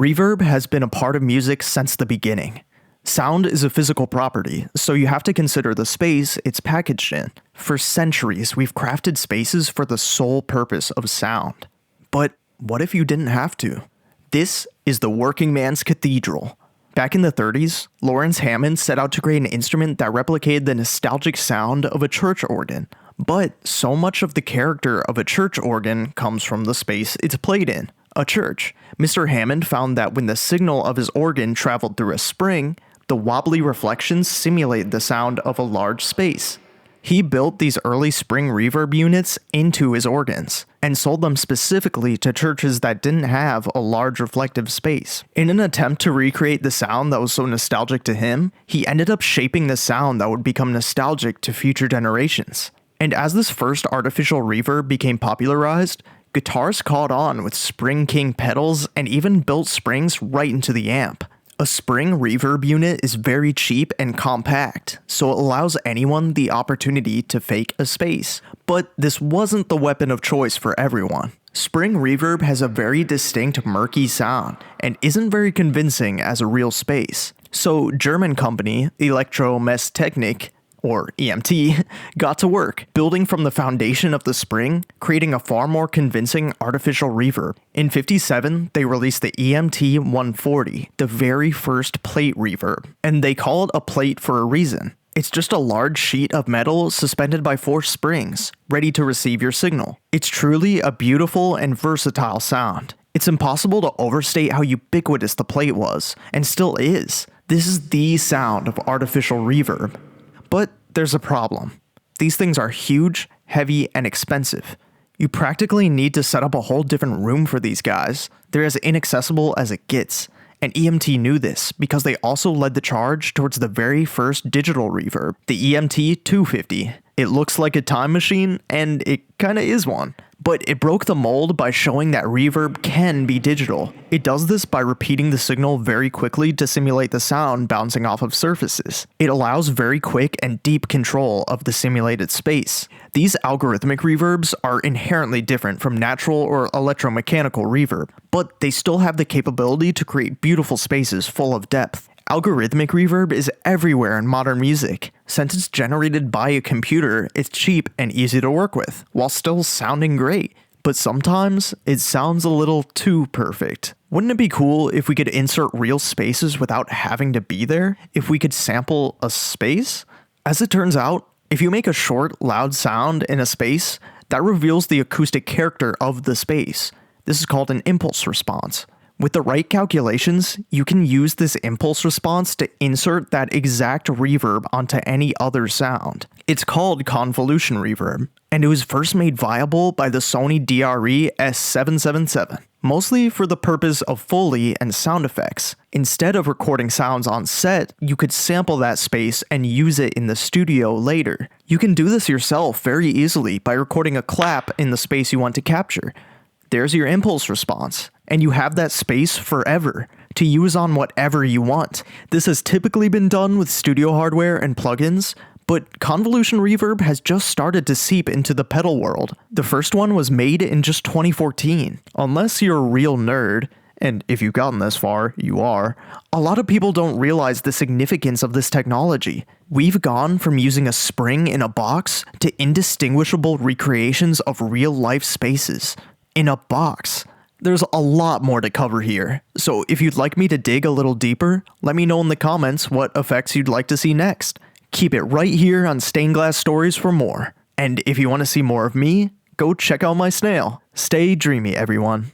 Reverb has been a part of music since the beginning. Sound is a physical property, so you have to consider the space it's packaged in. For centuries, we've crafted spaces for the sole purpose of sound. But what if you didn't have to? This is the working man's cathedral. Back in the 30s, Lawrence Hammond set out to create an instrument that replicated the nostalgic sound of a church organ. But so much of the character of a church organ comes from the space it's played in, a church. Mr. Hammond found that when the signal of his organ traveled through a spring, the wobbly reflections simulated the sound of a large space. He built these early spring reverb units into his organs, and sold them specifically to churches that didn't have a large reflective space. In an attempt to recreate the sound that was so nostalgic to him, he ended up shaping the sound that would become nostalgic to future generations. And as this first artificial reverb became popularized, guitarists caught on with Spring King pedals and even built springs right into the amp. A spring reverb unit is very cheap and compact, so it allows anyone the opportunity to fake a space. But this wasn't the weapon of choice for everyone. Spring reverb has a very distinct murky sound and isn't very convincing as a real space. So German company Elektromesstechnik, or EMT, got to work, building from the foundation of the spring, creating a far more convincing artificial reverb. In '57, they released the EMT 140, the very first plate reverb, and they call it a plate for a reason. It's just a large sheet of metal suspended by 4 springs, ready to receive your signal. It's truly a beautiful and versatile sound. It's impossible to overstate how ubiquitous the plate was, and still is. This is the sound of artificial reverb. But there's a problem. These things are huge, heavy, and expensive. You practically need to set up a whole different room for these guys. They're as inaccessible as it gets. And EMT knew this because they also led the charge towards the very first digital reverb, the EMT 250. It looks like a time machine, and it kinda is one. But it broke the mold by showing that reverb can be digital. It does this by repeating the signal very quickly to simulate the sound bouncing off of surfaces. It allows very quick and deep control of the simulated space. These algorithmic reverbs are inherently different from natural or electromechanical reverb, but they still have the capability to create beautiful spaces full of depth. Algorithmic reverb is everywhere in modern music. Since it's generated by a computer, it's cheap and easy to work with, while still sounding great. But sometimes, it sounds a little too perfect. Wouldn't it be cool if we could insert real spaces without having to be there? If we could sample a space? As it turns out, if you make a short, loud sound in a space, that reveals the acoustic character of the space. This is called an impulse response. With the right calculations, you can use this impulse response to insert that exact reverb onto any other sound. It's called Convolution Reverb, and it was first made viable by the Sony DRE S777, mostly for the purpose of Foley and sound effects. Instead of recording sounds on set, you could sample that space and use it in the studio later. You can do this yourself very easily by recording a clap in the space you want to capture. There's your impulse response, and you have that space forever to use on whatever you want. This has typically been done with studio hardware and plugins, but Convolution Reverb has just started to seep into the pedal world. The first one was made in just 2014. Unless you're a real nerd, and if you've gotten this far, you are, a lot of people don't realize the significance of this technology. We've gone from using a spring in a box to indistinguishable recreations of real-life spaces. In a box. There's a lot more to cover here, so if you'd like me to dig a little deeper, let me know in the comments what effects you'd like to see next. Keep it right here on Stained Glass Stories for more. And if you want to see more of me, go check out my snail. Stay dreamy, everyone.